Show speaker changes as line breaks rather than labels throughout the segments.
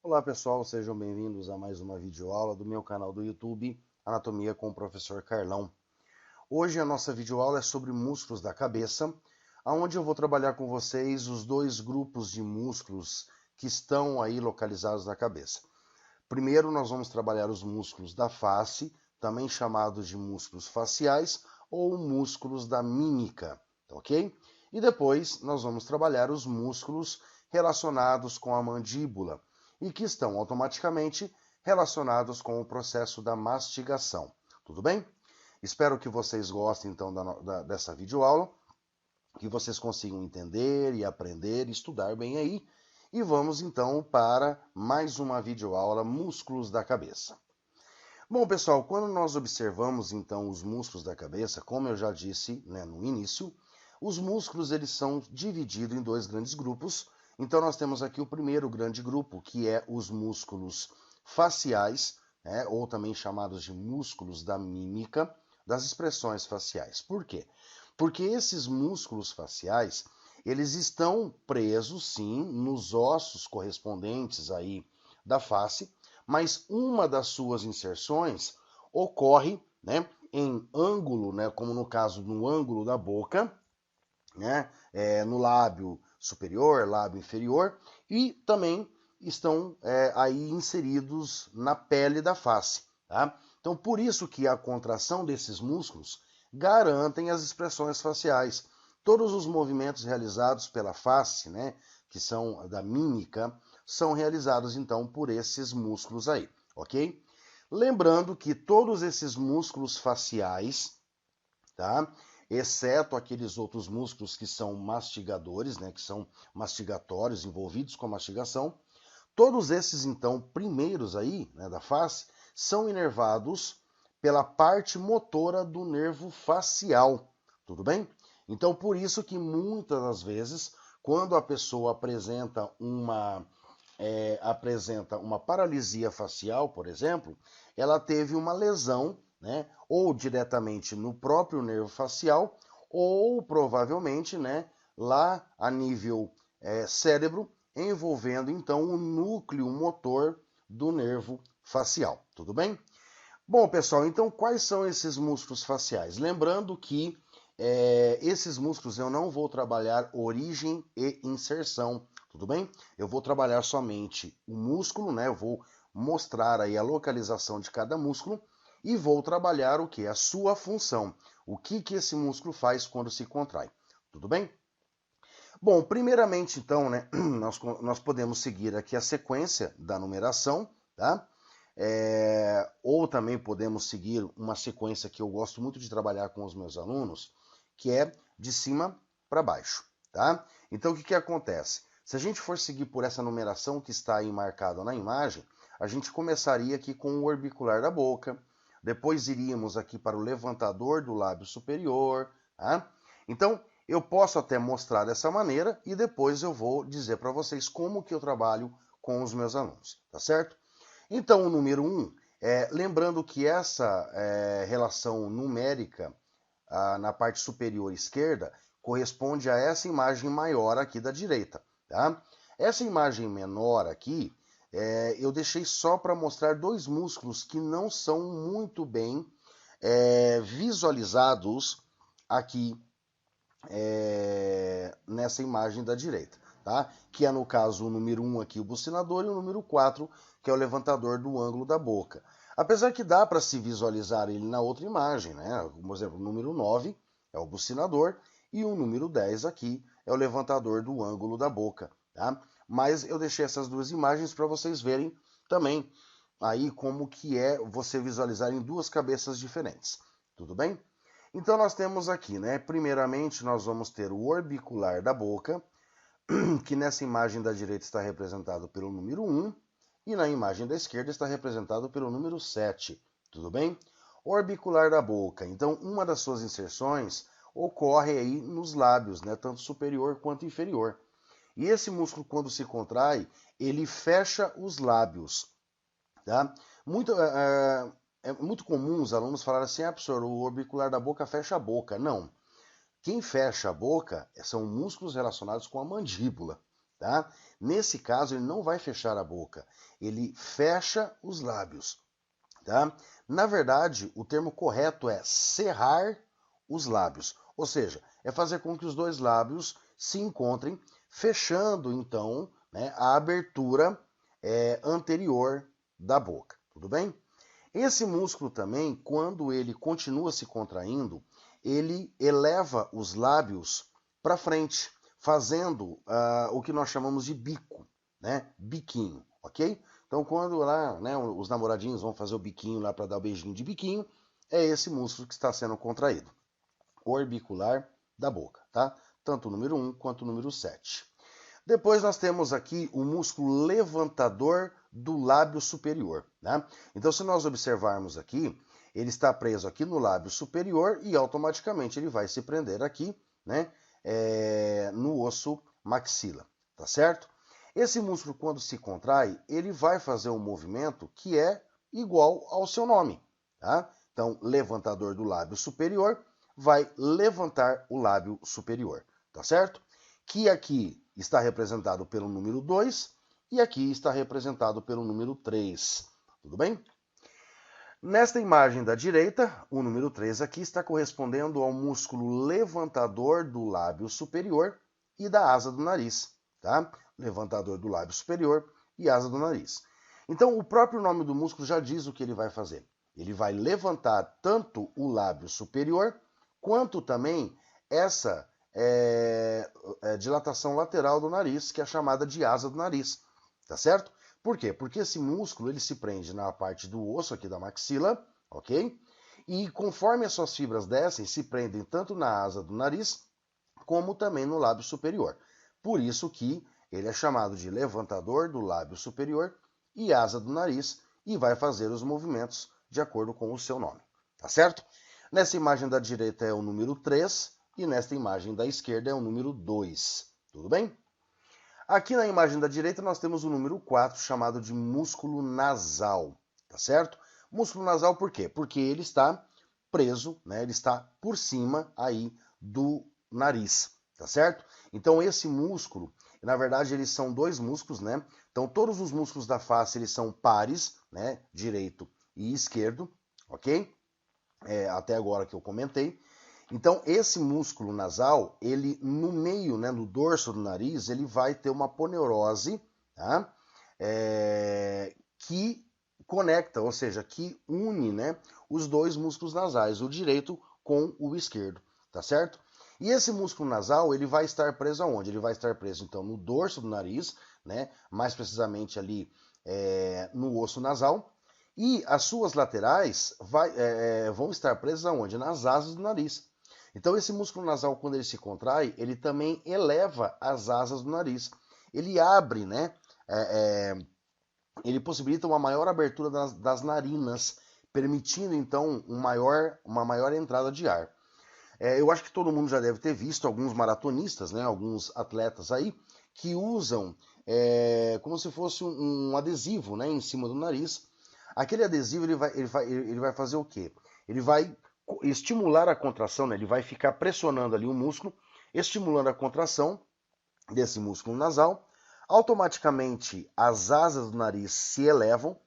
Olá pessoal, sejam bem-vindos a mais uma videoaula do meu canal do YouTube, Anatomia com o Professor Carlão. Hoje a nossa videoaula é sobre músculos da cabeça, onde eu vou trabalhar com vocês os dois grupos de músculos que estão aí localizados na cabeça. Primeiro nós vamos trabalhar os músculos da face, também chamados de músculos faciais ou músculos da mímica, ok? E depois nós vamos trabalhar os músculos relacionados com a mandíbula, e que estão automaticamente relacionados com o processo da mastigação. Tudo bem? Espero que vocês gostem então dessa videoaula, que vocês consigam entender e aprender e estudar bem aí. E vamos então para mais uma videoaula Músculos da Cabeça. Bom, pessoal, quando nós observamos então os músculos da cabeça, como eu já disse, no início, os músculos eles são divididos em dois grandes grupos. Então nós temos aqui o primeiro grande grupo, que é os músculos faciais, ou também chamados de músculos da mímica, das expressões faciais. Por quê? Porque esses músculos faciais, eles estão presos, sim, nos ossos correspondentes aí da face, mas uma das suas inserções ocorre, em ângulo, como no caso no ângulo da boca, no lábio superior, lábio inferior, e também estão aí inseridos na pele da face. Tá? Então, por isso que a contração desses músculos garantem as expressões faciais. Todos os movimentos realizados pela face, que são da mímica, são realizados então por esses músculos aí, ok? Lembrando que todos esses músculos faciais, tá? Exceto aqueles outros músculos que são mastigadores, que são mastigatórios, envolvidos com a mastigação, todos esses então primeiros aí, da face, são inervados pela parte motora do nervo facial, tudo bem? Então por isso que muitas das vezes, quando a pessoa apresenta uma paralisia facial, por exemplo, ela teve uma lesão, ou diretamente no próprio nervo facial, ou provavelmente, lá a nível cérebro, envolvendo então o núcleo motor do nervo facial. Tudo bem? Bom, pessoal, então quais são esses músculos faciais? Lembrando que esses músculos eu não vou trabalhar origem e inserção, tudo bem? Eu vou trabalhar somente o músculo, Eu vou mostrar aí a localização de cada músculo e vou trabalhar o que? A sua função. O que esse músculo faz quando se contrai, tudo bem? Bom, primeiramente então, nós podemos seguir aqui a sequência da numeração, tá? Ou também podemos seguir uma sequência que eu gosto muito de trabalhar com os meus alunos, que é de cima para baixo, tá? Então, o que acontece? Se a gente for seguir por essa numeração que está aí marcada na imagem, a gente começaria aqui com o orbicular da boca, depois iríamos aqui para o levantador do lábio superior, tá? Então, eu posso até mostrar dessa maneira e depois eu vou dizer para vocês como que eu trabalho com os meus alunos, tá certo? Então, o número 1, lembrando que essa relação numérica na parte superior esquerda corresponde a essa imagem maior aqui da direita. Tá? Essa imagem menor aqui, eu deixei só para mostrar dois músculos que não são muito bem visualizados aqui nessa imagem da direita, tá? Que é no caso o número 1 aqui, o bucinador, e o número 4, que é o levantador do ângulo da boca. Apesar que dá para se visualizar ele na outra imagem, Por exemplo, o número 9 é o bucinador e o número 10 aqui é o levantador do ângulo da boca, tá? Mas eu deixei essas duas imagens para vocês verem também aí como que é você visualizar em duas cabeças diferentes. Tudo bem? Então nós temos aqui, primeiramente nós vamos ter o orbicular da boca, que nessa imagem da direita está representado pelo número 1 e na imagem da esquerda está representado pelo número 7. Tudo bem? Orbicular da boca. Então, uma das suas inserções ocorre aí nos lábios, tanto superior quanto inferior. E esse músculo, quando se contrai, ele fecha os lábios. Tá? É muito comum os alunos falarem assim, professor, o orbicular da boca fecha a boca. Não. Quem fecha a boca são músculos relacionados com a mandíbula. tá? Nesse caso, ele não vai fechar a boca, ele fecha os lábios, tá? Na verdade, o termo correto é cerrar os lábios, ou seja, é fazer com que os dois lábios se encontrem, fechando então, né, a abertura anterior da boca, tudo bem? Esse músculo também, quando ele continua se contraindo, ele eleva os lábios para frente, fazendo o que nós chamamos de bico, né? Biquinho, ok? Então, quando lá, né, os namoradinhos vão fazer o biquinho lá para dar o beijinho de biquinho, é esse músculo que está sendo contraído, orbicular da boca, tá? Tanto o número 1 quanto o número 7. Depois nós temos aqui o músculo levantador do lábio superior, né? Então, se nós observarmos aqui, ele está preso aqui no lábio superior e automaticamente ele vai se prender aqui, né? No osso maxila, tá certo? Esse músculo, quando se contrai, ele vai fazer um movimento que é igual ao seu nome, tá? Então, levantador do lábio superior vai levantar o lábio superior, tá certo? Que aqui está representado pelo número 2 e aqui está representado pelo número 3. Tudo bem? Nesta imagem da direita, o número 3 aqui está correspondendo ao músculo levantador do lábio superior e da asa do nariz, tá? Levantador do lábio superior e asa do nariz. Então, o próprio nome do músculo já diz o que ele vai fazer. Ele vai levantar tanto o lábio superior, quanto também essa dilatação lateral do nariz, que é chamada de asa do nariz, tá certo? Por quê? Porque esse músculo ele se prende na parte do osso aqui da maxila, ok? E conforme as suas fibras descem, se prendem tanto na asa do nariz, como também no lábio superior. Por isso que ele é chamado de levantador do lábio superior e asa do nariz, e vai fazer os movimentos de acordo com o seu nome, tá certo? Nessa imagem da direita é o número 3, e nesta imagem da esquerda é o número 2, tudo bem? Aqui na imagem da direita nós temos o número 4, chamado de músculo nasal, tá certo? Músculo nasal por quê? Porque ele está preso, né? Ele está por cima aí do nariz, tá certo? Então esse músculo, na verdade eles são dois músculos, né? Então todos os músculos da face eles são pares, né? Direito e esquerdo, ok? Até agora que eu comentei. Então, esse músculo nasal, ele no meio, né, no dorso do nariz, ele vai ter uma poneurose, tá? Que conecta, ou seja, que une, né, os dois músculos nasais, o direito com o esquerdo, tá certo? E esse músculo nasal, ele vai estar preso aonde? Ele vai estar preso, então, no dorso do nariz, né, mais precisamente ali no osso nasal, e as suas laterais vão estar presas aonde? Nas asas do nariz. Então, esse músculo nasal, quando ele se contrai, ele também eleva as asas do nariz. Ele abre, né? Ele possibilita uma maior abertura das narinas, permitindo, então, uma maior entrada de ar. Eu acho que todo mundo já deve ter visto alguns maratonistas, né? Alguns atletas aí, que usam como se fosse um adesivo, né? Em cima do nariz. Aquele adesivo, ele vai fazer o quê? Ele vai estimular a contração, né? Ele vai ficar pressionando ali o músculo, estimulando a contração desse músculo nasal. Automaticamente as asas do nariz se elevam,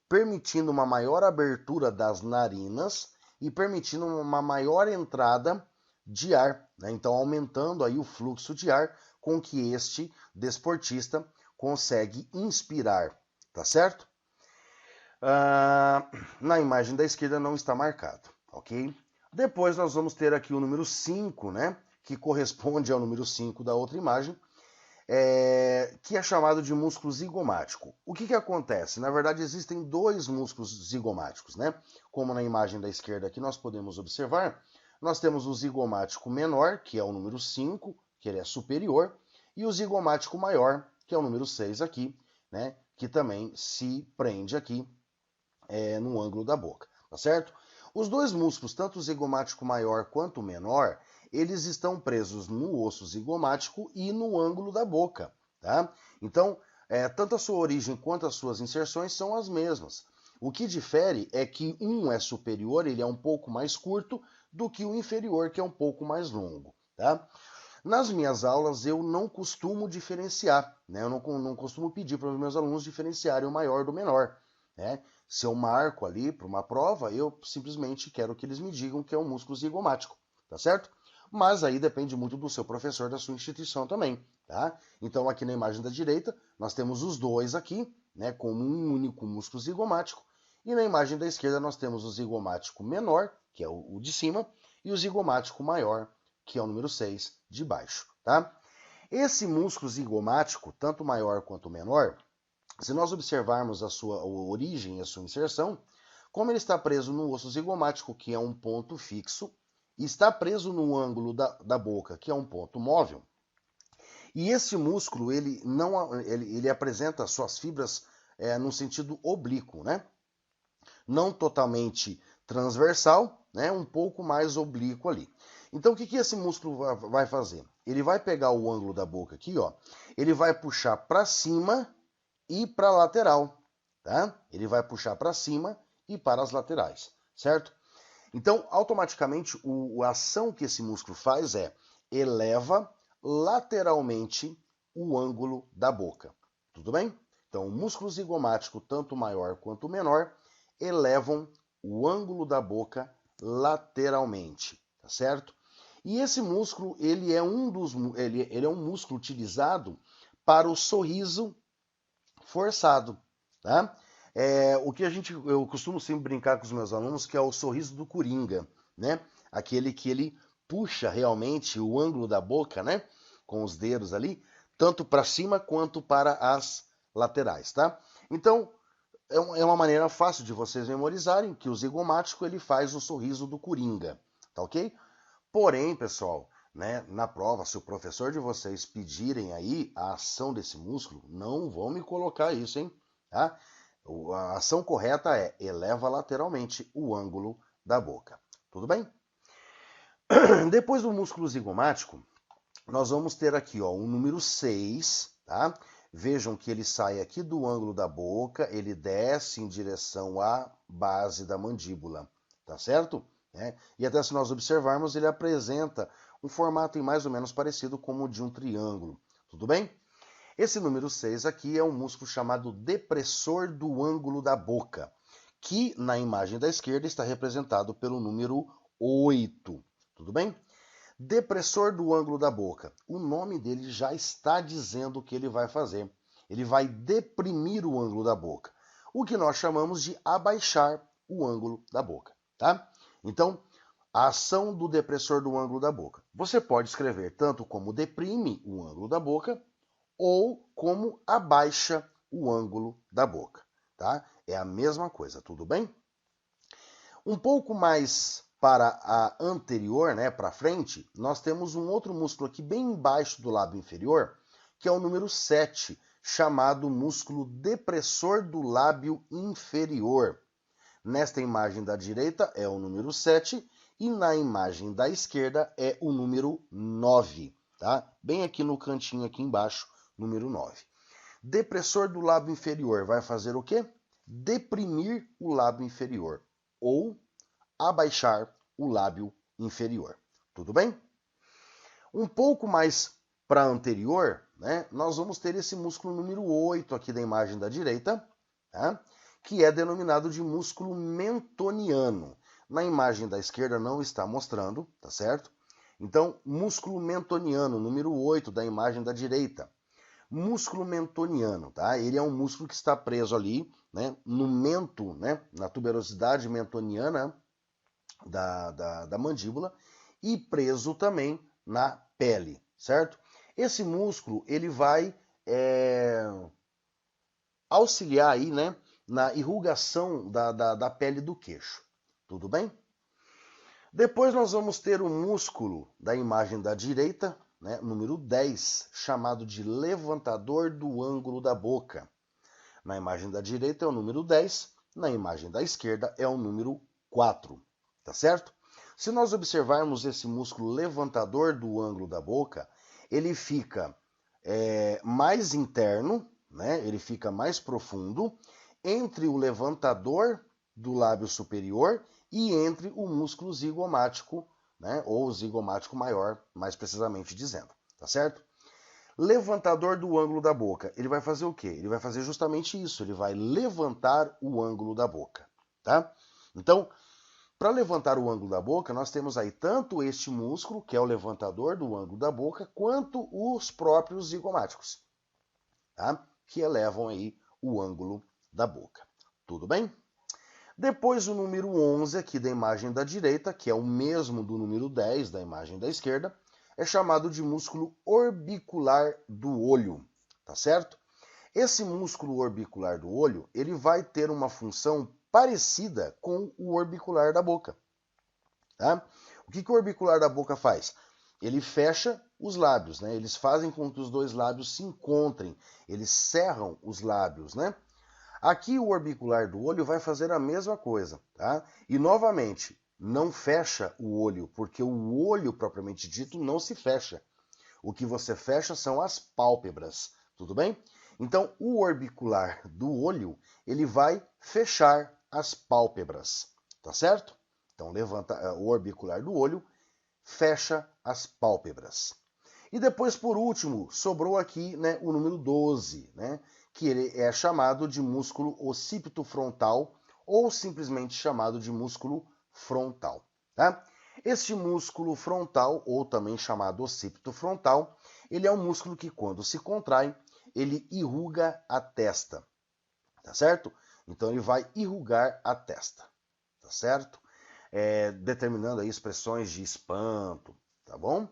permitindo uma maior abertura das narinas e permitindo uma maior entrada de ar, né? Então aumentando aí o fluxo de ar com que este desportista consegue inspirar, tá certo? Na imagem da esquerda não está marcado, ok? Depois nós vamos ter aqui o número 5, né? Que corresponde ao número 5 da outra imagem, que é chamado de músculo zigomático. O que acontece? Na verdade, existem dois músculos zigomáticos, né? Como na imagem da esquerda aqui nós podemos observar, nós temos o zigomático menor, que é o número 5, que ele é superior, e o zigomático maior, que é o número 6 aqui, né? Que também se prende aqui no ângulo da boca, tá certo? Os dois músculos, tanto o zigomático maior quanto o menor, eles estão presos no osso zigomático e no ângulo da boca, tá? Então, tanto a sua origem quanto as suas inserções são as mesmas. O que difere é que um é superior, ele é um pouco mais curto, do que o inferior, que é um pouco mais longo, tá? Nas minhas aulas eu não costumo diferenciar, né? Eu não costumo pedir para os meus alunos diferenciarem o maior do menor, né? Se eu marco ali para uma prova, eu simplesmente quero que eles me digam que é um músculo zigomático, tá certo? Mas aí depende muito do seu professor, da sua instituição também, tá? Então aqui na imagem da direita, nós temos os dois aqui, né, como um único músculo zigomático, e na imagem da esquerda nós temos o zigomático menor, que é o de cima, e o zigomático maior, que é o número 6 de baixo, tá? Esse músculo zigomático, tanto maior quanto menor, se nós observarmos a sua origem e a sua inserção, como ele está preso no osso zigomático, que é um ponto fixo, e está preso no ângulo da boca, que é um ponto móvel, e esse músculo ele apresenta suas fibras no sentido oblíquo, né? Não totalmente transversal, né? Um pouco mais oblíquo ali. Então o que esse músculo vai fazer? Ele vai pegar o ângulo da boca aqui, ó, ele vai puxar para cima e para a lateral, tá? Ele vai puxar para cima e para as laterais, certo? Então, automaticamente, a ação que esse músculo faz é eleva lateralmente o ângulo da boca. Tudo bem? Então, o músculo zigomático, tanto maior quanto menor, elevam o ângulo da boca lateralmente, tá certo? E esse músculo, ele é um músculo utilizado para o sorriso forçado, tá? Eu costumo sempre brincar com os meus alunos que é o sorriso do Coringa, né? Aquele que ele puxa realmente o ângulo da boca, né? Com os dedos ali, tanto para cima quanto para as laterais, tá? Então, é uma maneira fácil de vocês memorizarem que o zigomático ele faz o sorriso do Coringa, tá ok? Porém, pessoal, né, na prova, se o professor de vocês pedirem aí a ação desse músculo, não vão me colocar isso, hein? Tá? A ação correta é eleva lateralmente o ângulo da boca. Tudo bem? Depois do músculo zigomático, nós vamos ter aqui ó, o número 6, tá? Vejam que ele sai aqui do ângulo da boca, ele desce em direção à base da mandíbula, tá certo? E até se nós observarmos, ele apresenta um formato mais ou menos parecido com o de um triângulo, tudo bem? Esse número 6 aqui é um músculo chamado depressor do ângulo da boca, que na imagem da esquerda está representado pelo número 8, tudo bem? Depressor do ângulo da boca. O nome dele já está dizendo o que ele vai fazer. Ele vai deprimir o ângulo da boca, o que nós chamamos de abaixar o ângulo da boca, tá? Então, a ação do depressor do ângulo da boca. Você pode escrever tanto como deprime o ângulo da boca ou como abaixa o ângulo da boca, tá? É a mesma coisa, tudo bem? Um pouco mais para a anterior, né, para frente, nós temos um outro músculo aqui bem embaixo do lábio inferior, que é o número 7, chamado músculo depressor do lábio inferior. Nesta imagem da direita é o número 7 e na imagem da esquerda é o número 9, tá? Bem aqui no cantinho aqui embaixo, número 9. Depressor do lábio inferior vai fazer o quê? Deprimir o lábio inferior ou abaixar o lábio inferior. Tudo bem? Um pouco mais para anterior, né, nós vamos ter esse músculo número 8 aqui da imagem da direita, tá? Que é denominado de músculo mentoniano. Na imagem da esquerda não está mostrando, tá certo? Então, músculo mentoniano, número 8 da imagem da direita. Músculo mentoniano, tá? Ele é um músculo que está preso ali, né, no mento, né, na tuberosidade mentoniana da mandíbula e preso também na pele, certo? Esse músculo, ele vai auxiliar aí, né, na irrugação da pele do queixo, tudo bem? Depois nós vamos ter o músculo da imagem da direita, né, número 10, chamado de levantador do ângulo da boca. Na imagem da direita é o número 10, na imagem da esquerda é o número 4, tá certo? Se nós observarmos esse músculo levantador do ângulo da boca, ele fica mais interno, né? Ele fica mais profundo entre o levantador do lábio superior e entre o músculo zigomático, né? Ou zigomático maior, mais precisamente dizendo, tá certo? Levantador do ângulo da boca. Ele vai fazer o quê? Ele vai fazer justamente isso. Ele vai levantar o ângulo da boca, tá? Então, para levantar o ângulo da boca, nós temos aí tanto este músculo, que é o levantador do ângulo da boca, quanto os próprios zigomáticos, tá? Que elevam aí o ângulo da boca. Tudo bem? Depois o número 11 aqui da imagem da direita, que é o mesmo do número 10 da imagem da esquerda, é chamado de músculo orbicular do olho, tá certo? Esse músculo orbicular do olho, ele vai ter uma função parecida com o orbicular da boca, tá? O que o orbicular da boca faz? Ele fecha os lábios, né? Eles fazem com que os dois lábios se encontrem, eles cerram os lábios, né? Aqui o orbicular do olho vai fazer a mesma coisa, tá? E novamente, não fecha o olho, porque o olho propriamente dito não se fecha. O que você fecha são as pálpebras, tudo bem? Então, o orbicular do olho, ele vai fechar as pálpebras, tá certo? Então, levanta o orbicular do olho, fecha as pálpebras. E depois, por último, sobrou aqui, né, o número 12, né, que ele é chamado de músculo occipito frontal ou simplesmente chamado de músculo frontal, tá? Este músculo frontal, ou também chamado occipito frontal, ele é um músculo que, quando se contrai, ele irruga a testa, tá certo? Então, ele vai irrugar a testa, tá certo? Determinando aí expressões de espanto, tá bom?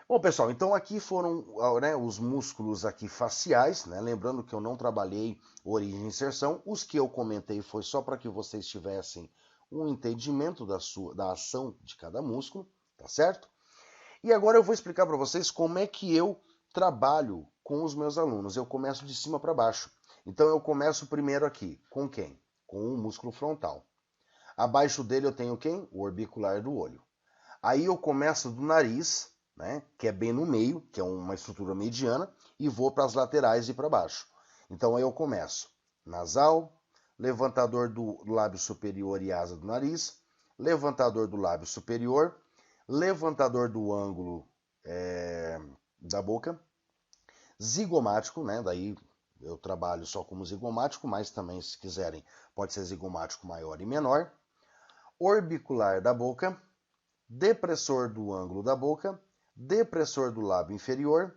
Bom, pessoal, então aqui foram, né, os músculos aqui faciais, né? Lembrando que eu não trabalhei origem e inserção. Os que eu comentei foi só para que vocês tivessem um entendimento da ação de cada músculo, tá certo? E agora eu vou explicar para vocês como é que eu trabalho com os meus alunos. Eu começo de cima para baixo. Então eu começo primeiro aqui, com quem? Com o músculo frontal. Abaixo dele eu tenho quem? O orbicular do olho. Aí eu começo do nariz, né, que é bem no meio, que é uma estrutura mediana, e vou para as laterais e para baixo. Então aí eu começo nasal, levantador do lábio superior e asa do nariz, levantador do lábio superior, levantador do ângulo da boca, zigomático, né, daí eu trabalho só como zigomático, mas também, se quiserem, pode ser zigomático maior e menor, orbicular da boca, depressor do ângulo da boca, depressor do lábio inferior,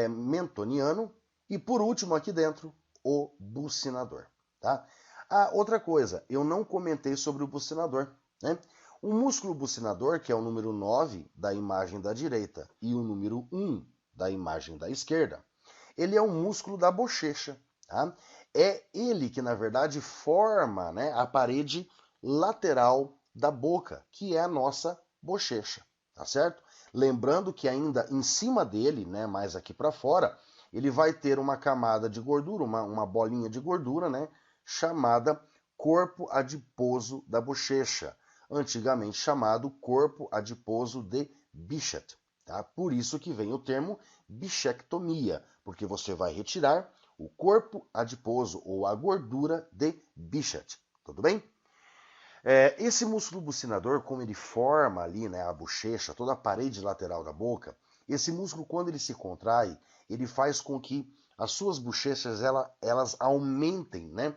mentoniano e, por último, aqui dentro, o bucinador. Tá? Outra coisa, eu não comentei sobre o bucinador. Né? O músculo bucinador, que é o número 9 da imagem da direita e o número 1 da imagem da esquerda, ele é um músculo da bochecha. Tá? É ele que, na verdade, forma, né, a parede lateral da boca, que é a nossa bochecha, tá certo? Lembrando que ainda em cima dele, né, mais aqui para fora, ele vai ter uma camada de gordura, uma bolinha de gordura, né, chamada corpo adiposo da bochecha, antigamente chamado corpo adiposo de Bichet, tá? Por isso que vem o termo bichectomia, porque você vai retirar o corpo adiposo ou a gordura de Bichet, tudo bem? Esse músculo bucinador, como ele forma ali, né, a bochecha, toda a parede lateral da boca, esse músculo, quando ele se contrai, ele faz com que as suas bochechas elas aumentem, né,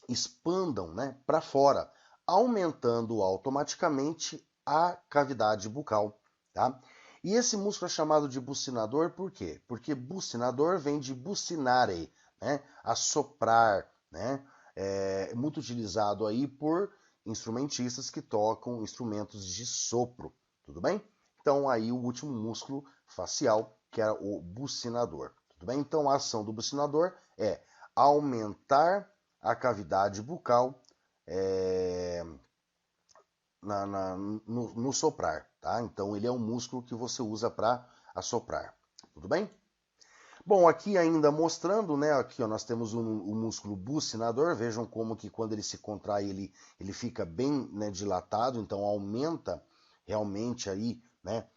expandam, né, para fora, aumentando automaticamente a cavidade bucal, tá? E esse músculo é chamado de bucinador por quê? Porque bucinador vem de bucinare, né, assoprar, né? É muito utilizado aí por instrumentistas que tocam instrumentos de sopro, tudo bem? Então aí o último músculo facial, que era o bucinador, tudo bem? Então a ação do bucinador é aumentar a cavidade bucal no soprar, tá? Então ele é um músculo que você usa para assoprar, tudo bem? Bom, aqui ainda mostrando, né, aqui ó, nós temos o músculo bucinador, vejam como que quando ele se contrai, ele fica bem, né, dilatado, então aumenta realmente aí, né,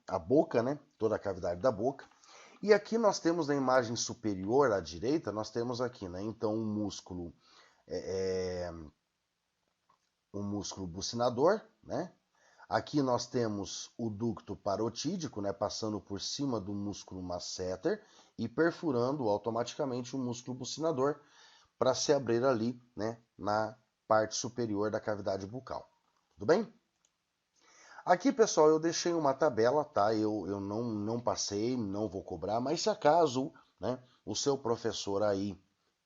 a boca, né, toda a cavidade da boca. E aqui nós temos na imagem superior à direita, nós temos aqui, né, então um músculo o músculo bucinador, né? Aqui nós temos o ducto parotídico, né, passando por cima do músculo masseter e perfurando automaticamente o músculo bucinador para se abrir ali, né, na parte superior da cavidade bucal. Tudo bem? Aqui, pessoal, eu deixei uma tabela, tá? Eu não passei, não vou cobrar, mas se acaso, né, o seu professor aí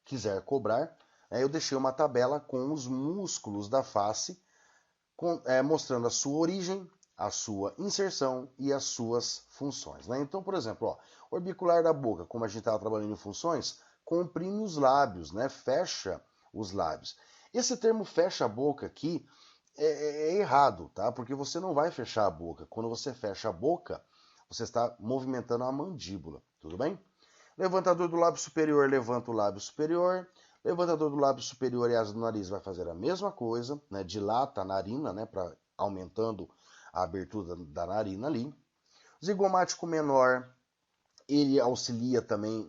quiser cobrar, eu deixei uma tabela com os músculos da face, mostrando a sua origem, a sua inserção e as suas funções, né? Então, por exemplo, ó, orbicular da boca, como a gente estava trabalhando em funções, comprime os lábios, né? Fecha os lábios. Esse termo fecha a boca aqui é errado, tá? Porque você não vai fechar a boca. Quando você fecha a boca, você está movimentando a mandíbula, tudo bem? Levantador do lábio superior, levanta o lábio superior. Levantador do lábio superior e asa do nariz vai fazer a mesma coisa, né? Dilata a narina, né? Para aumentando a abertura da narina ali. Zigomático menor, ele auxilia também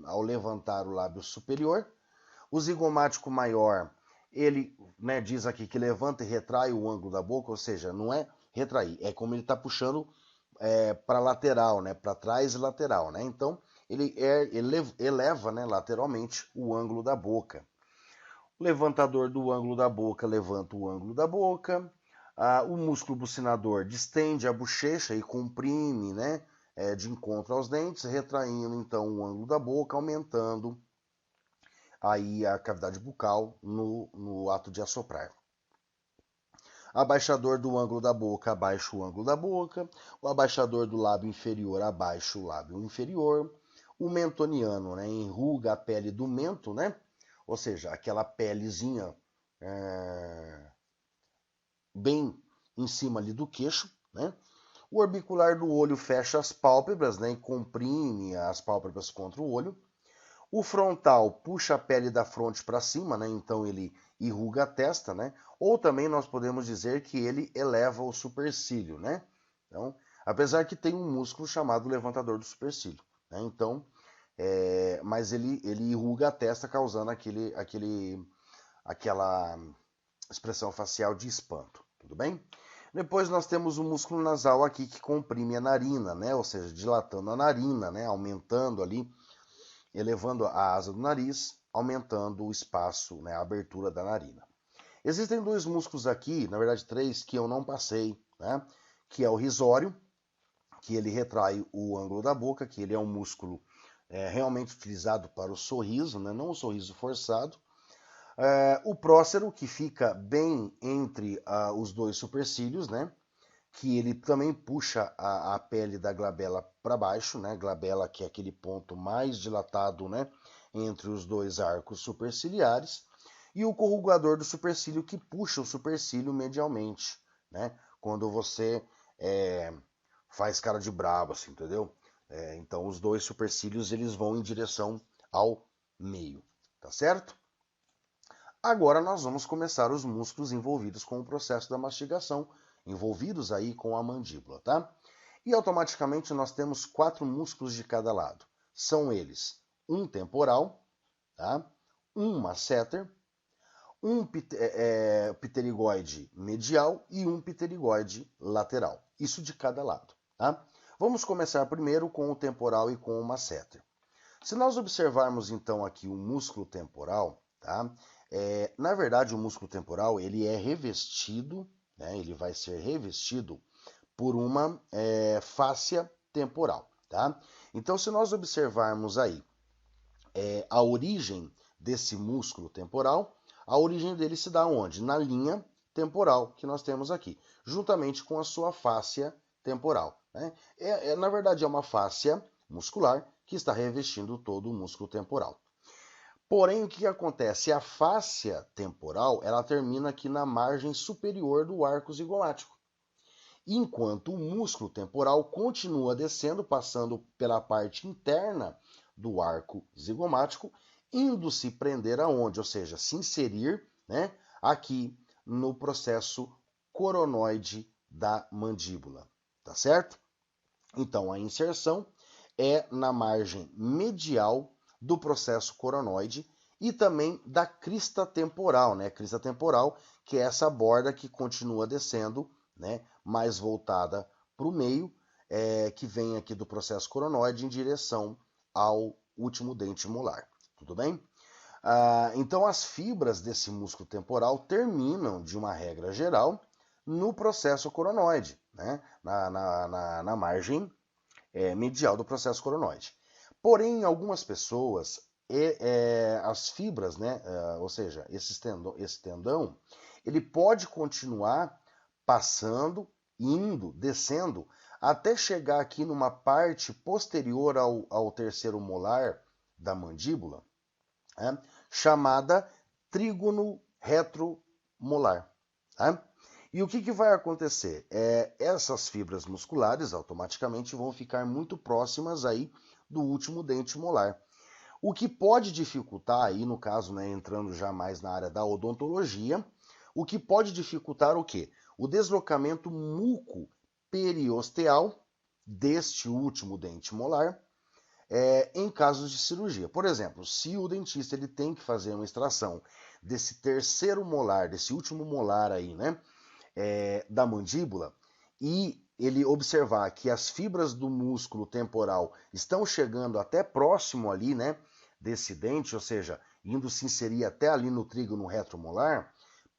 ao levantar o lábio superior. O zigomático maior, ele, né, diz aqui que levanta e retrai o ângulo da boca, ou seja, não é retrair, é como ele está puxando para lateral, né, para trás e lateral, né? Então ele eleva, né, lateralmente o ângulo da boca. O levantador do ângulo da boca levanta o ângulo da boca. O músculo bucinador distende a bochecha e comprime, né, de encontro aos dentes, retraindo então o ângulo da boca, aumentando aí a cavidade bucal no ato de assoprar. Abaixador do ângulo da boca, abaixa o ângulo da boca. O abaixador do lábio inferior, abaixa o lábio inferior. O mentoniano, né, enruga a pele do mento, né? Ou seja, aquela pelezinha bem em cima ali do queixo, né? O orbicular do olho fecha as pálpebras, né, e comprime as pálpebras contra o olho. O frontal puxa a pele da fronte para cima, né? Então ele enruga a testa, né? Ou também nós podemos dizer que ele eleva o supercílio, né? Então, apesar que tem um músculo chamado levantador do supercílio, né? Então, mas ele enruga a testa, causando aquela expressão facial de espanto, tudo bem? Depois nós temos o músculo nasal aqui que comprime a narina, né? Ou seja, dilatando a narina, né? Aumentando ali, elevando a asa do nariz, aumentando o espaço, né, a abertura da narina. Existem dois músculos aqui, na verdade três, que eu não passei, né, que é o risório, que ele retrai o ângulo da boca, que ele é um músculo realmente utilizado para o sorriso, né, não o sorriso forçado. O prócero, que fica bem entre os dois supercílios, né, que ele também puxa a pele da glabela para baixo, né? Glabela que é aquele ponto mais dilatado, né, entre os dois arcos superciliares, e o corrugador do supercílio que puxa o supercílio medialmente, né? Quando você faz cara de brabo, assim, entendeu? Então os dois supercílios eles vão em direção ao meio, tá certo? Agora nós vamos começar os músculos envolvidos com o processo da mastigação, envolvidos aí com a mandíbula, tá? E automaticamente nós temos 4 músculos de cada lado. São eles um temporal, tá? Um masseter, um pterigoide medial e um pterigoide lateral. Isso de cada lado, tá? Vamos começar primeiro com o temporal e com o masseter. Se nós observarmos então aqui o músculo temporal, tá? Na verdade, o músculo temporal ele é revestido, né? Ele vai ser revestido por uma fáscia temporal, tá? Então, se nós observarmos aí a origem desse músculo temporal, a origem dele se dá onde? Na linha temporal que nós temos aqui, juntamente com a sua fáscia temporal, né? Na verdade, é uma fáscia muscular que está revestindo todo o músculo temporal. Porém, o que acontece? A fáscia temporal ela termina aqui na margem superior do arco zigomático, enquanto o músculo temporal continua descendo, passando pela parte interna do arco zigomático, indo se prender aonde? Ou seja, se inserir, né, aqui no processo coronoide da mandíbula, tá certo? Então, a inserção é na margem medial do processo coronoide e também da crista temporal, né? Crista temporal, que é essa borda que continua descendo, né? Mais voltada para o meio, que vem aqui do processo coronoide em direção ao último dente molar. Tudo bem? Então, as fibras desse músculo temporal terminam, de uma regra geral, no processo coronoide, né? Na margem medial do processo coronoide. Porém, em algumas pessoas, as fibras, né? Ou seja, esse tendão, ele pode continuar passando, indo, descendo, até chegar aqui numa parte posterior ao terceiro molar da mandíbula, né, chamada trígono retromolar. Tá? E o que vai acontecer? Essas fibras musculares automaticamente vão ficar muito próximas aí do último dente molar. O que pode dificultar aí, no caso, né, entrando já mais na área da odontologia, o que pode dificultar o quê? O deslocamento muco-periosteal deste último dente molar, em casos de cirurgia. Por exemplo, se o dentista ele tem que fazer uma extração desse terceiro molar, desse último molar aí, né, da mandíbula, e ele observar que as fibras do músculo temporal estão chegando até próximo ali, né, desse dente, ou seja, indo se inserir até ali no trígono retromolar,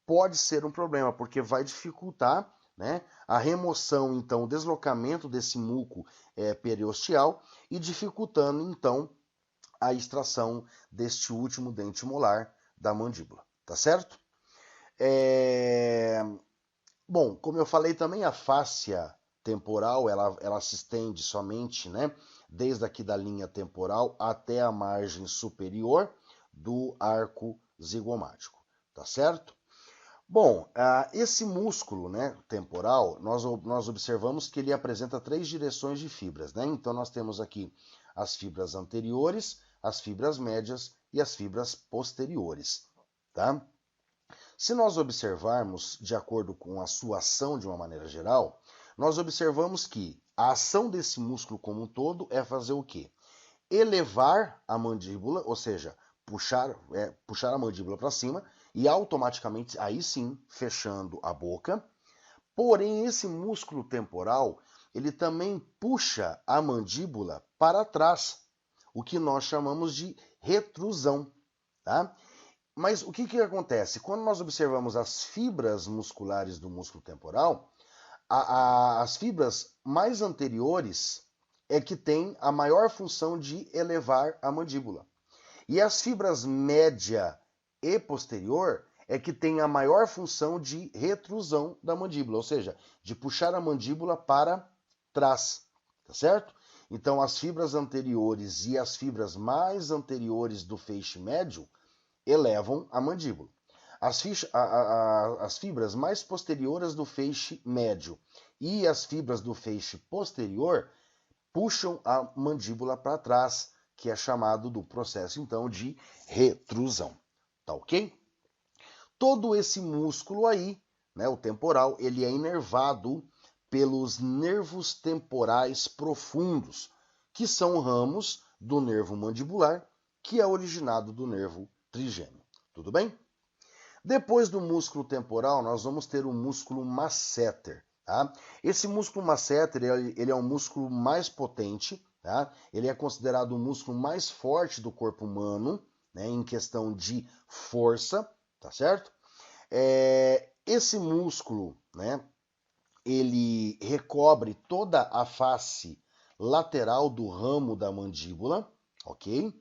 pode ser um problema, porque vai dificultar, né, a remoção, então, o deslocamento desse muco periosteal e dificultando, então, a extração deste último dente molar da mandíbula, tá certo? Bom, como eu falei também, a fáscia temporal, ela se estende somente, né, desde aqui da linha temporal até a margem superior do arco zigomático, tá certo? Bom, esse músculo, né, temporal, nós observamos que ele apresenta 3 direções de fibras, né? Então nós temos aqui as fibras anteriores, as fibras médias e as fibras posteriores, tá? Se nós observarmos de acordo com a sua ação de uma maneira geral, nós observamos que a ação desse músculo como um todo é fazer o quê? Elevar a mandíbula, ou seja, puxar a mandíbula para cima e automaticamente, aí sim, fechando a boca. Porém, esse músculo temporal, ele também puxa a mandíbula para trás, o que nós chamamos de retrusão, tá? Mas o que acontece? Quando nós observamos as fibras musculares do músculo temporal, as fibras mais anteriores é que têm a maior função de elevar a mandíbula. E as fibras média e posterior é que têm a maior função de retrusão da mandíbula, ou seja, de puxar a mandíbula para trás, tá certo? Então, as fibras anteriores e as fibras mais anteriores do feixe médio elevam a mandíbula. As fibras mais posteriores do feixe médio e as fibras do feixe posterior puxam a mandíbula para trás, que é chamado do processo, então, de retrusão. Tá ok? Todo esse músculo aí, né, o temporal, ele é inervado pelos nervos temporais profundos, que são ramos do nervo mandibular, que é originado do nervo trigêmeo. Tudo bem? Depois do músculo temporal, nós vamos ter o músculo masseter. Tá? Esse músculo masseter, ele é um músculo mais potente, tá? Ele é considerado o músculo mais forte do corpo humano, né, em questão de força, tá certo? Esse músculo, né, ele recobre toda a face lateral do ramo da mandíbula, ok?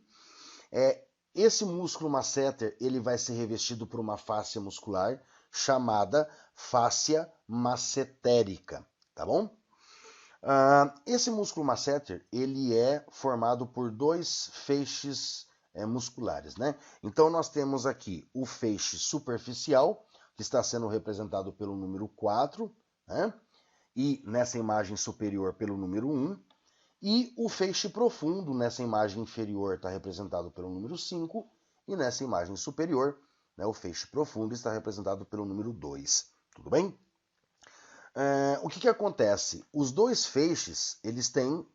Esse músculo masseter, ele vai ser revestido por uma fáscia muscular chamada fáscia massetérica, tá bom? Esse músculo masseter, ele é formado por 2 feixes musculares, né? Então, nós temos aqui o feixe superficial, que está sendo representado pelo número 4, né? E nessa imagem superior pelo número 1, e o feixe profundo, nessa imagem inferior, está representado pelo número 5, e nessa imagem superior, né, o feixe profundo está representado pelo número 2. Tudo bem? O que acontece? Os 2 feixes, eles têm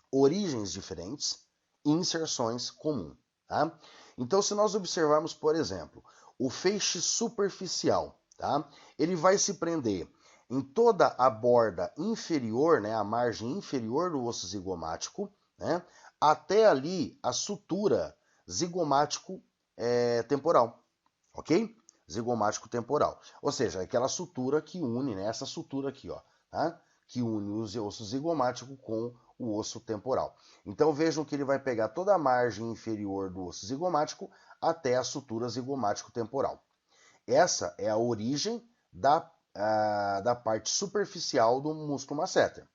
origens diferentes e inserções comuns. Tá? Então, se nós observarmos, por exemplo, o feixe superficial, tá? Ele vai se prender em toda a borda inferior, né, a margem inferior do osso zigomático, né, até ali a sutura zigomático temporal, ok? Zigomático temporal. Ou seja, aquela sutura que une, né, essa sutura aqui, ó, tá? Que une o osso zigomático com o osso temporal. Então vejam que ele vai pegar toda a margem inferior do osso zigomático até a sutura zigomático temporal. Essa é a origem da parte superficial do músculo masseter.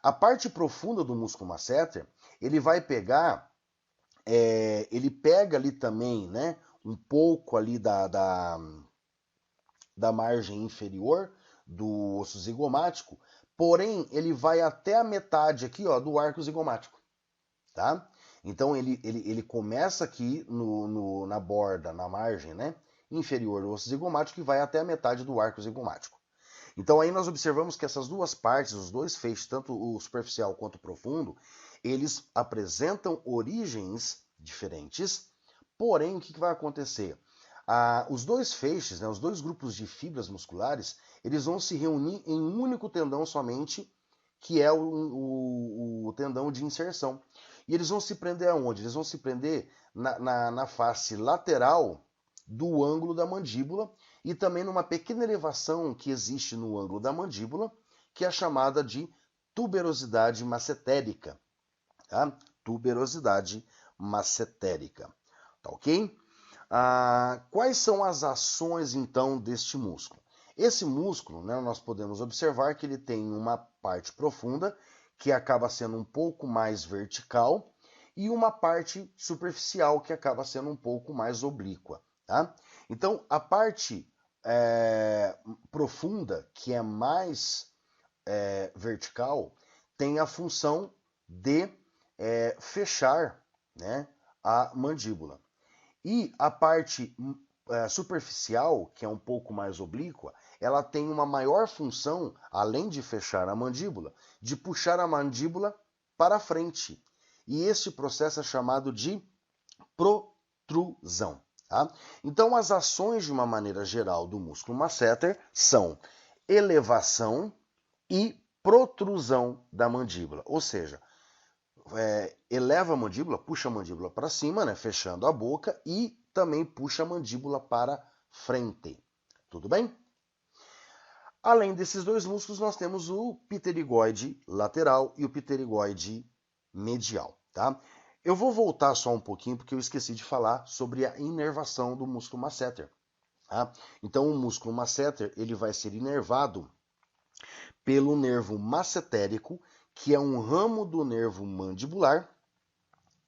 A parte profunda do músculo masseter, ele vai pegar, ele pega ali também, né, um pouco ali da margem inferior do osso zigomático, porém ele vai até a metade aqui, ó, do arco zigomático, tá? Então ele começa aqui na borda, na margem, né, inferior do osso zigomático e vai até a metade do arco zigomático. Então aí nós observamos que essas duas partes, os dois feixes, tanto o superficial quanto o profundo, eles apresentam origens diferentes, porém o que vai acontecer? Os dois feixes, né, os dois grupos de fibras musculares, eles vão se reunir em um único tendão somente, que é o tendão de inserção. E eles vão se prender aonde? Eles vão se prender na face lateral do ângulo da mandíbula e também numa pequena elevação que existe no ângulo da mandíbula, que é chamada de tuberosidade massetérica. Tá? Tuberosidade massetérica. Tá ok? Quais são as ações, então, deste músculo? Esse músculo, né, nós podemos observar que ele tem uma parte profunda, que acaba sendo um pouco mais vertical, e uma parte superficial, que acaba sendo um pouco mais oblíqua. Tá? Então, a parte profunda, que é mais vertical, tem a função de fechar, né, a mandíbula. E a parte superficial, que é um pouco mais oblíqua, ela tem uma maior função, além de fechar a mandíbula, de puxar a mandíbula para frente. E este processo é chamado de protrusão. Tá? Então, as ações, de uma maneira geral, do músculo masseter são elevação e protrusão da mandíbula. Ou seja, eleva a mandíbula, puxa a mandíbula para cima, né, fechando a boca, e também puxa a mandíbula para frente. Tudo bem? Além desses dois músculos, nós temos o pterigoide lateral e o pterigoide medial. Tá? Eu vou voltar só um pouquinho, porque eu esqueci de falar sobre a inervação do músculo masseter. Tá? Então, o músculo masseter ele vai ser inervado pelo nervo massetérico, que é um ramo do nervo mandibular,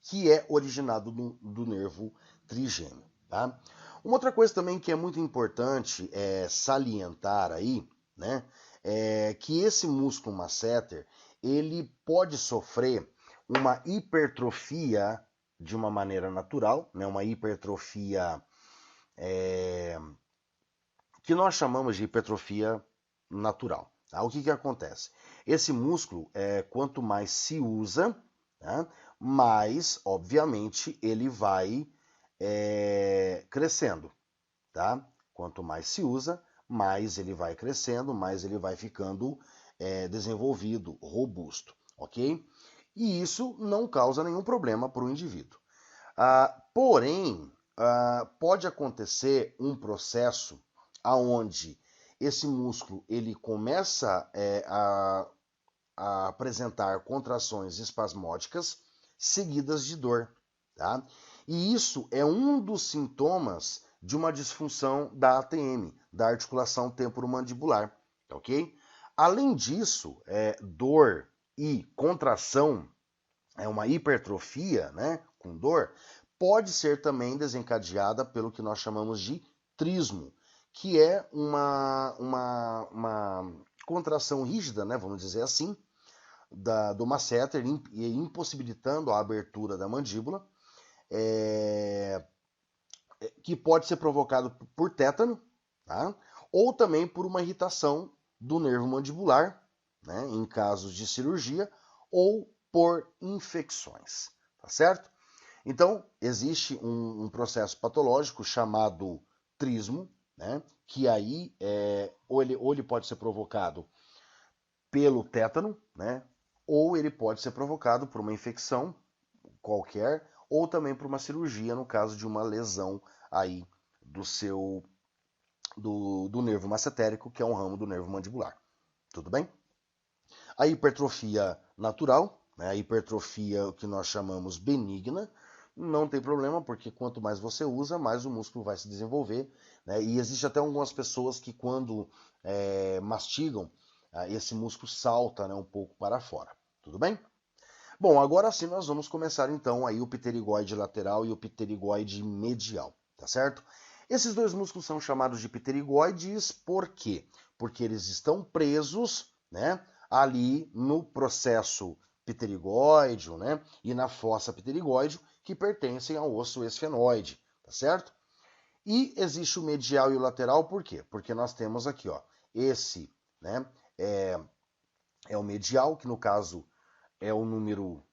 que é originado do nervo trigêmeo. Tá? Uma outra coisa também que é muito importante salientar aí, né, é que esse músculo masseter, ele pode sofrer uma hipertrofia de uma maneira natural, né, uma hipertrofia que nós chamamos de hipertrofia natural. Tá? O que acontece? Esse músculo, quanto mais se usa, tá? Mais, obviamente, ele vai crescendo. Tá? Quanto mais se usa, mais ele vai crescendo, mais ele vai ficando desenvolvido, robusto. Ok? E isso não causa nenhum problema para o indivíduo. Porém, pode acontecer um processo aonde esse músculo ele começa a apresentar contrações espasmódicas seguidas de dor. Tá? E isso é um dos sintomas de uma disfunção da ATM, da articulação temporomandibular. Ok? Além disso, dor e contração, uma hipertrofia, né, com dor, pode ser também desencadeada pelo que nós chamamos de trismo, que é uma contração rígida, né, vamos dizer assim, do masseter, impossibilitando a abertura da mandíbula, que pode ser provocado por tétano, tá? Ou também por uma irritação do nervo mandibular, né, em casos de cirurgia, ou por infecções, tá certo? Então, existe um processo patológico chamado trismo, né? Que aí ou ele pode ser provocado pelo tétano, né? Ou ele pode ser provocado por uma infecção qualquer, ou também por uma cirurgia, no caso de uma lesão aí do nervo massetérico, que é um ramo do nervo mandibular. Tudo bem? A hipertrofia natural, né, a hipertrofia que nós chamamos benigna, não tem problema, porque quanto mais você usa, mais o músculo vai se desenvolver. Né? E existe até algumas pessoas que quando mastigam, esse músculo salta, né, um pouco para fora. Tudo bem? Bom, agora sim nós vamos começar então aí o pterigoide lateral e o pterigoide medial, tá certo? Esses dois músculos são chamados de pterigoides por quê? Porque eles estão presos, né, ali no processo pterigóideo, né, e na fossa pterigóideo, que pertencem ao osso esfenoide, tá certo? E existe o medial e o lateral por quê? Porque nós temos aqui, ó, esse, né, é o medial, que no caso é o número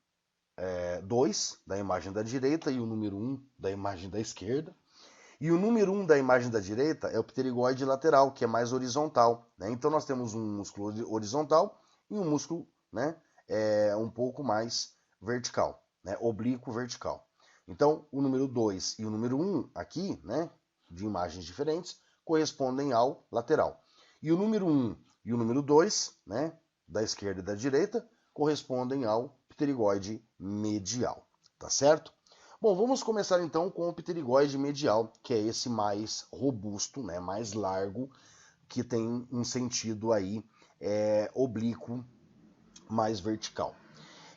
2 da imagem da direita e o número 1 da imagem da esquerda. E o número 1 da imagem da direita é o pterigoide lateral, que é mais horizontal. Né? Então nós temos um músculo horizontal e um músculo, né, um pouco mais vertical, né, oblíquo vertical. Então o número 2 e o número 1 aqui, né, de imagens diferentes, correspondem ao lateral. E o número 1 e o número 2, né, da esquerda e da direita, correspondem ao pterigoide medial, tá certo? Bom, vamos começar então com o pterigoide medial, que é esse mais robusto, né, mais largo, que tem um sentido aí oblíquo, mais vertical.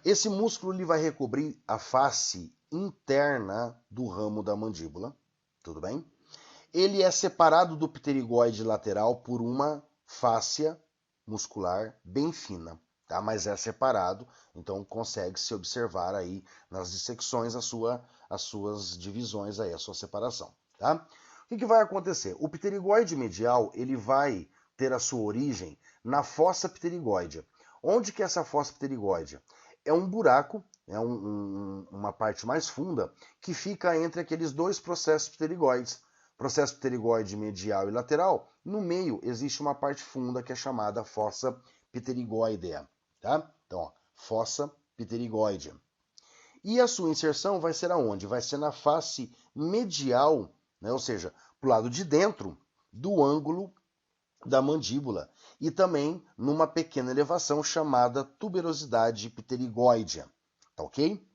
Esse músculo ele vai recobrir a face interna do ramo da mandíbula, tudo bem? Ele é separado do pterigoide lateral por uma fáscia muscular bem fina, tá? Mas é separado, então consegue se observar aí nas dissecções as suas divisões aí, a sua separação, tá? O que vai acontecer? O pterigoide medial ele vai ter a sua origem na fossa pterigóidea. Onde que é essa fossa pterigóidea? É um buraco, é uma parte mais funda que fica entre aqueles dois processos pterigóides. Processo pterigóide medial e lateral, no meio existe uma parte funda que é chamada fossa pterigóidea, tá? Então, ó, fossa pterigóidea. E a sua inserção vai ser aonde? Vai ser na face medial, né? Ou seja, para o lado de dentro do ângulo da mandíbula e também numa pequena elevação chamada tuberosidade pterigóidea, tá ok?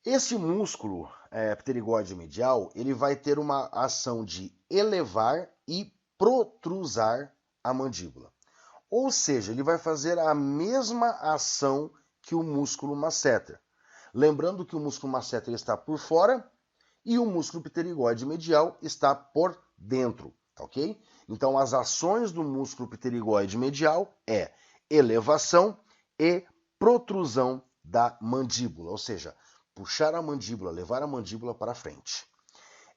Esse músculo pterigóide medial, ele vai ter uma ação de elevar e protrusar a mandíbula. Ou seja, ele vai fazer a mesma ação que o músculo masseter. Lembrando que o músculo masseter está por fora e o músculo pterigóide medial está por dentro, tá ok? Então, as ações do músculo pterigóide medial é elevação e protrusão da mandíbula, ou seja, puxar a mandíbula, levar a mandíbula para frente.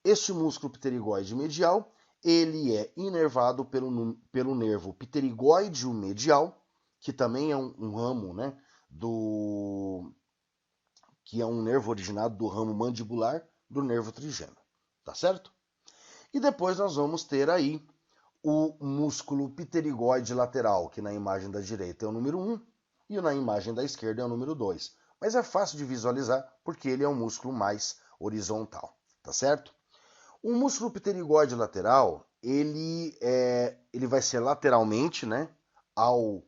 Este músculo pterigóide medial, ele é inervado pelo nervo pterigóideo medial, que também é um ramo, né, que é um nervo originado do ramo mandibular do nervo trigêmeo, tá certo? E depois nós vamos ter aí o músculo pterigóide lateral, que na imagem da direita é o número 1 e na imagem da esquerda é o número 2. Mas é fácil de visualizar porque ele é um músculo mais horizontal, tá certo? O músculo pterigóide lateral, ele vai ser lateralmente, né, ao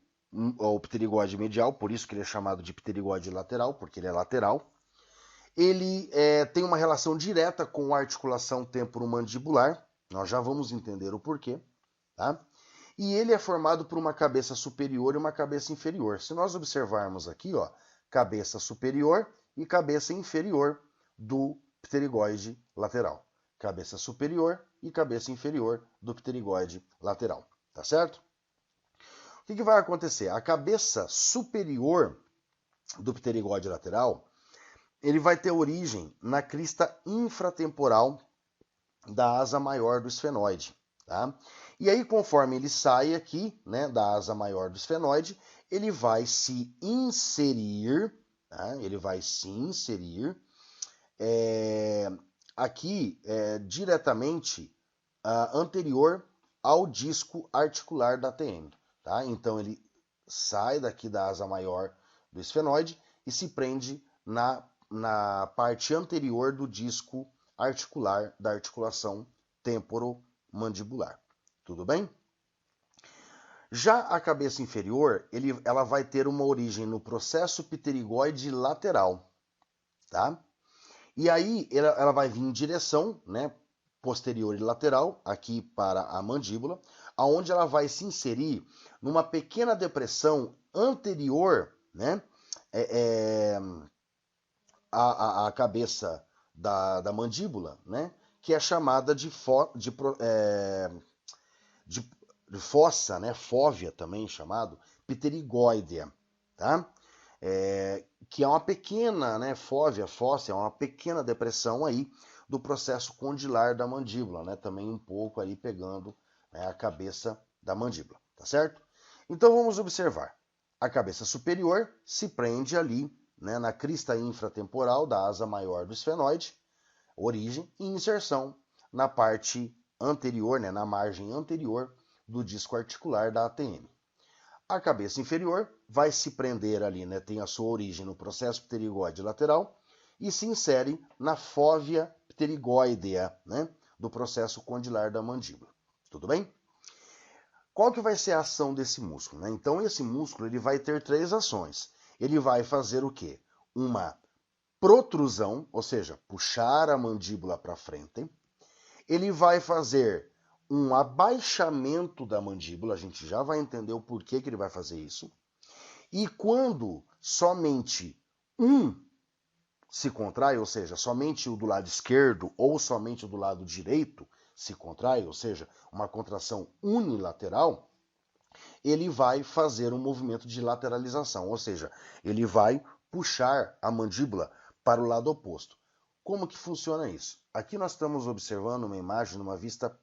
pterigóide medial, por isso que ele é chamado de pterigóide lateral, porque ele é lateral. Ele tem uma relação direta com a articulação temporomandibular, nós já vamos entender o porquê, tá? E ele é formado por uma cabeça superior e uma cabeça inferior. Se nós observarmos aqui, ó, cabeça superior e cabeça inferior do pterigoide lateral. Cabeça superior e cabeça inferior do pterigoide lateral, tá certo? O que vai acontecer? A cabeça superior do pterigoide lateral, ele vai ter origem na crista infratemporal da asa maior do esfenoide, tá? E aí, conforme ele sai aqui, né, da asa maior do esfenoide, ele vai se inserir, tá? Ele vai se inserir aqui diretamente anterior ao disco articular da ATM. Tá? Então ele sai daqui da asa maior do esfenoide e se prende na parte anterior do disco articular da articulação temporomandibular. Tudo bem? Já a cabeça inferior, ela vai ter uma origem no processo pterigóide lateral, tá? E aí ela vai vir em direção, né, posterior e lateral, aqui para a mandíbula, aonde ela vai se inserir numa pequena depressão anterior, né, à cabeça da mandíbula, né, que é chamada de fossa, né, fóvea também chamado, pterigóidea, tá? Que é uma pequena, né, fossa, é uma pequena depressão aí do processo condilar da mandíbula, né, também um pouco ali pegando, né, a cabeça da mandíbula, tá certo? Então vamos observar. A cabeça superior se prende ali, né, na crista infratemporal da asa maior do esfenoide, origem e inserção na parte anterior, né, na margem anterior do disco articular da ATM. A cabeça inferior vai se prender ali, né, tem a sua origem no processo pterigóide lateral e se insere na fóvea pterigóidea, né, do processo condilar da mandíbula. Tudo bem? Qual que vai ser a ação desse músculo? Né? Então esse músculo ele vai ter três ações. Ele vai fazer o quê? Uma protrusão, ou seja, puxar a mandíbula para frente. Ele vai fazer um abaixamento da mandíbula, a gente já vai entender o porquê que ele vai fazer isso. E quando somente um se contrai, ou seja, somente o do lado esquerdo ou somente o do lado direito se contrai, ou seja, uma contração unilateral, ele vai fazer um movimento de lateralização, ou seja, ele vai puxar a mandíbula para o lado oposto. Como que funciona isso? Aqui nós estamos observando uma imagem numa vista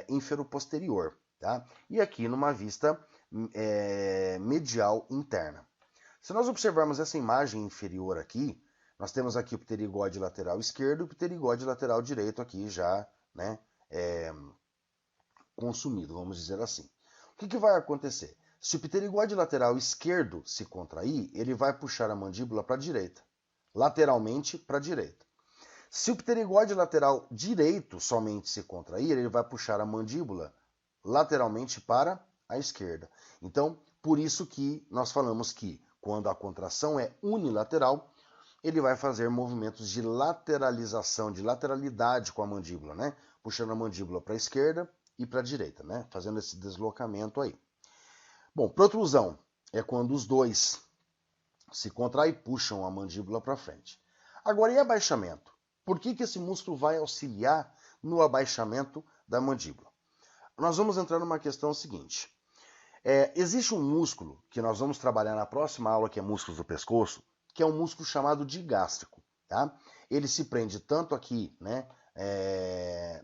infero-posterior, tá? E aqui numa vista medial interna. Se nós observarmos essa imagem inferior aqui, nós temos aqui o pterigóide lateral esquerdo e o pterigóide lateral direito aqui já, né, consumido, vamos dizer assim. O que vai acontecer? Se o pterigóide lateral esquerdo se contrair, ele vai puxar a mandíbula para a direita, lateralmente para a direita. Se o pterigóide lateral direito somente se contrair, ele vai puxar a mandíbula lateralmente para a esquerda. Então, por isso que nós falamos que quando a contração é unilateral, ele vai fazer movimentos de lateralização, de lateralidade com a mandíbula, né? Puxando a mandíbula para a esquerda e para a direita, né? Fazendo esse deslocamento aí. Bom, protrusão é quando os dois se contraem e puxam a mandíbula para frente. Agora, e abaixamento? Por que esse músculo vai auxiliar no abaixamento da mandíbula? Nós vamos entrar numa questão seguinte. Existe um músculo que nós vamos trabalhar na próxima aula, que é músculos do pescoço, que é um músculo chamado digástrico. Tá? Ele se prende tanto aqui, né,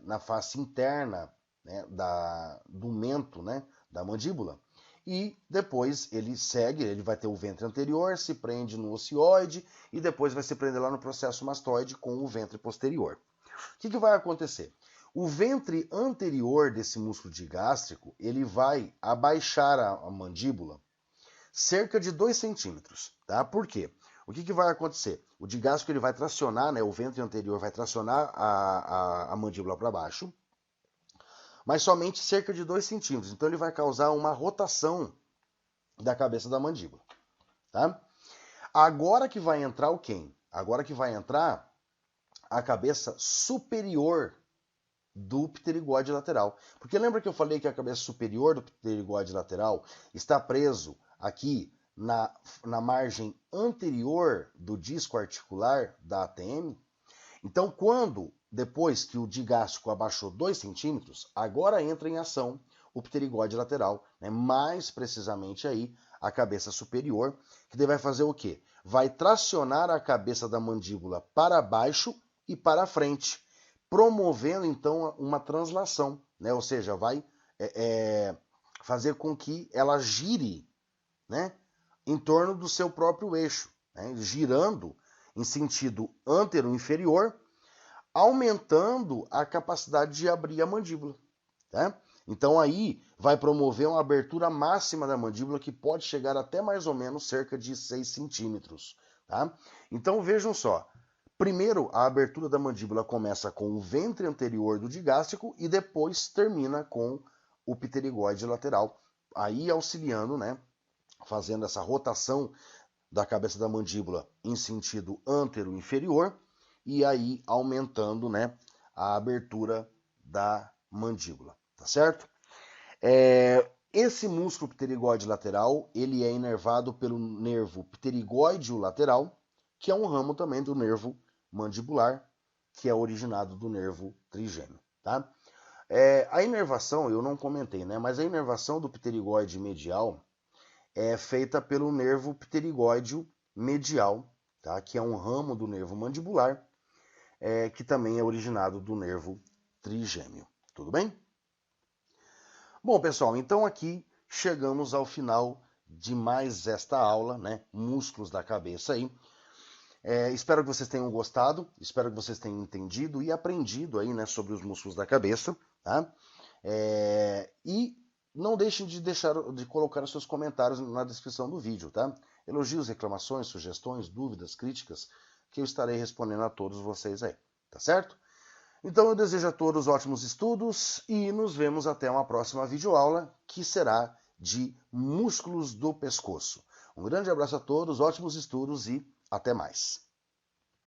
na face interna, né, do mento, né, da mandíbula, e depois ele segue, ele vai ter o ventre anterior, se prende no ocioide e depois vai se prender lá no processo mastoide com o ventre posterior. O que vai acontecer? O ventre anterior desse músculo digástrico, ele vai abaixar a mandíbula cerca de 2 centímetros. Tá? Por quê? O que vai acontecer? O digástrico ele vai tracionar, né, o ventre anterior vai tracionar a mandíbula para baixo, mas somente cerca de 2 centímetros. Então ele vai causar uma rotação da cabeça da mandíbula. Tá? Agora que vai entrar o quem? Agora que vai entrar a cabeça superior do pterigóide lateral. Porque lembra que eu falei que a cabeça superior do pterigóide lateral está preso aqui na margem anterior do disco articular da ATM? Então, depois que o digástrico abaixou 2 centímetros, agora entra em ação o pterigóide lateral, né? Mais precisamente aí a cabeça superior, que daí vai fazer o quê? Vai tracionar a cabeça da mandíbula para baixo e para frente, promovendo então uma translação, né? Ou seja, vai fazer com que ela gire, né, em torno do seu próprio eixo, né? Girando, em sentido antero-inferior, aumentando a capacidade de abrir a mandíbula, tá? Então aí vai promover uma abertura máxima da mandíbula que pode chegar até mais ou menos cerca de 6 centímetros, tá? Então vejam só, primeiro a abertura da mandíbula começa com o ventre anterior do digástrico e depois termina com o pterigóide lateral, aí auxiliando, né, fazendo essa rotação da cabeça da mandíbula em sentido antero-inferior e aí aumentando, né, a abertura da mandíbula, tá certo? Esse músculo pterigóide lateral, ele é inervado pelo nervo pterigóideo lateral, que é um ramo também do nervo mandibular, que é originado do nervo trigêmeo, tá? A inervação, eu não comentei, né, mas a inervação do pterigóide medial é feita pelo nervo pterigóideo medial, tá? Que é um ramo do nervo mandibular, que também é originado do nervo trigêmeo. Tudo bem? Bom, pessoal, então aqui chegamos ao final de mais esta aula, né? Músculos da cabeça aí. Espero que vocês tenham gostado, espero que vocês tenham entendido e aprendido aí, né, sobre os músculos da cabeça, tá? E não deixem de colocar os seus comentários na descrição do vídeo, tá? Elogios, reclamações, sugestões, dúvidas, críticas, que eu estarei respondendo a todos vocês aí, tá certo? Então eu desejo a todos ótimos estudos e nos vemos até uma próxima videoaula, que será de músculos do pescoço. Um grande abraço a todos, ótimos estudos e até mais.